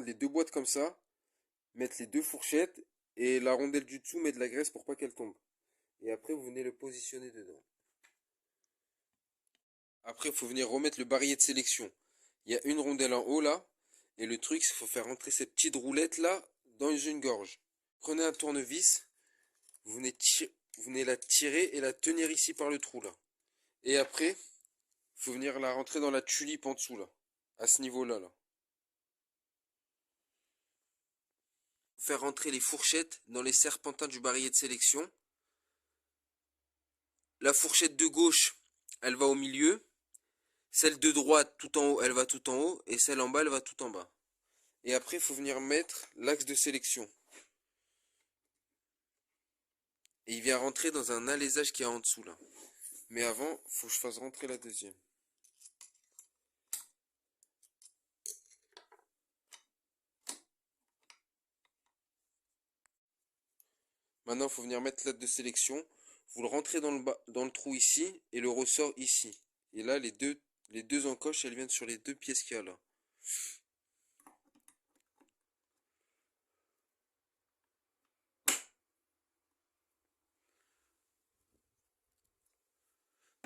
les deux boîtes comme ça, mettre les deux fourchettes et la rondelle du dessous, mettre de la graisse pour pas qu'elle tombe. Et après, vous venez le positionner dedans. Après, il faut venir remettre le barillet de sélection. Il y a une rondelle en haut là. Et le truc, c'est qu'il faut faire rentrer cette petite roulette là dans une gorge. Prenez un tournevis. Vous venez la tirer et la tenir ici par le trou là. Et après, il faut venir la rentrer dans la tulipe en dessous là. À ce niveau-là là. Faire rentrer les fourchettes dans les serpentins du barillet de sélection. La fourchette de gauche, elle va au milieu. Celle de droite, tout en haut, elle va tout en haut. Et celle en bas, elle va tout en bas. Et après, il faut venir mettre l'axe de sélection. Et il vient rentrer dans un alésage qui est en dessous là. Mais avant, il faut que je fasse rentrer la deuxième. Maintenant, il faut venir mettre l'axe de sélection. Vous le rentrez dans le trou ici et le ressort ici. Et là, les deux encoches, elles viennent sur les deux pièces qu'il y a là.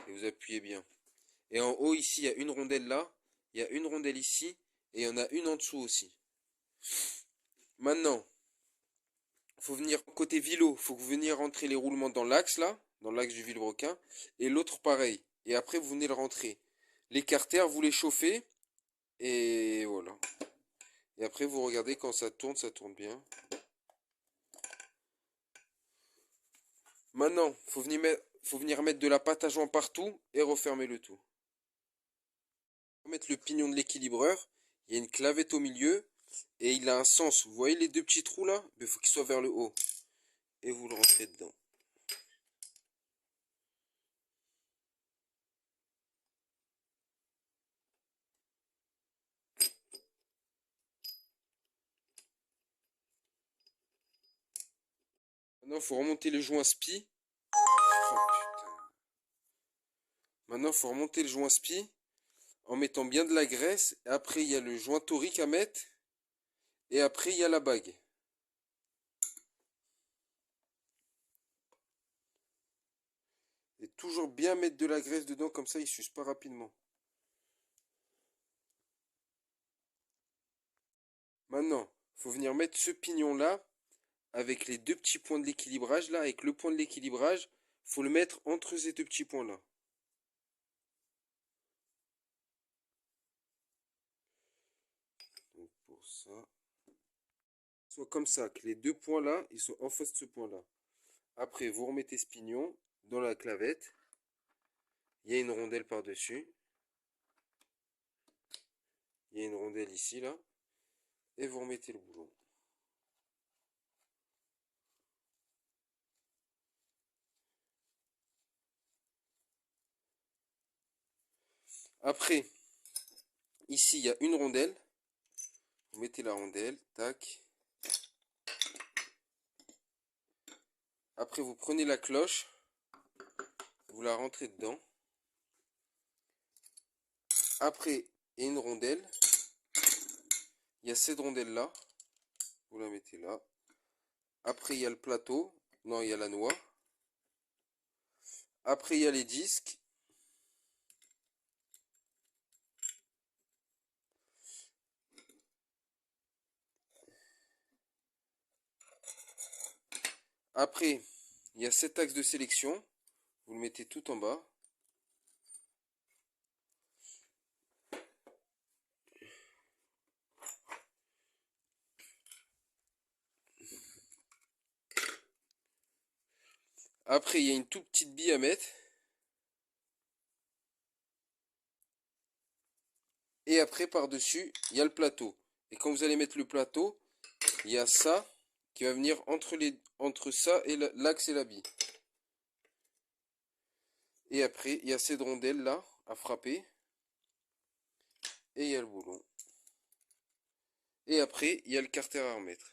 Et vous appuyez bien. Et en haut ici, il y a une rondelle là. Il y a une rondelle ici. Et il y en a une en dessous aussi. Maintenant, faut venir côté vilo. Faut que vous veniez rentrer les roulements dans l'axe là. Dans l'axe du vilebrequin. Et l'autre pareil. Et après, vous venez le rentrer. Les carters, vous les chauffez. Et voilà. Et après, vous regardez quand ça tourne bien. Maintenant, faut venir mettre de la pâte à joint partout et refermer le tout. Mettre le pignon de l'équilibreur. Il y a une clavette au milieu et il a un sens. Vous voyez les deux petits trous là? Il faut qu'il soit vers le haut. Et vous le rentrez dedans. Maintenant, il faut remonter le joint spi. Oh, putain. Maintenant, il faut remonter le joint spi en mettant bien de la graisse. Après, il y a le joint torique à mettre. Et après, il y a la bague. Et toujours bien mettre de la graisse dedans, comme ça, il ne s'use pas rapidement. Maintenant, il faut venir mettre ce pignon là avec les deux petits points de l'équilibrage là, avec le point de l'équilibrage, faut le mettre entre ces deux petits points là. Donc pour ça, soit comme ça, que les deux points là, ils sont en face de ce point là. Après, vous remettez ce pignon dans la clavette. Il y a une rondelle par-dessus. Il y a une rondelle ici là. Et vous remettez le boulon. Après, ici, il y a une rondelle. Vous mettez la rondelle, tac. Après, vous prenez la cloche. Vous la rentrez dedans. Après, il y a une rondelle. Il y a cette rondelle là. Vous la mettez là. Après, il y a le plateau. Non, il y a la noix. Après, il y a les disques. Après, il y a cet axe de sélection. Vous le mettez tout en bas. Après, il y a une toute petite bille à mettre. Et après, par-dessus, il y a le plateau. Et quand vous allez mettre le plateau, il y a ça qui va venir entre ça et l'axe et la bille. Et après, il y a cette rondelle là à frapper. Et il y a le boulon. Et après, il y a le carter à remettre.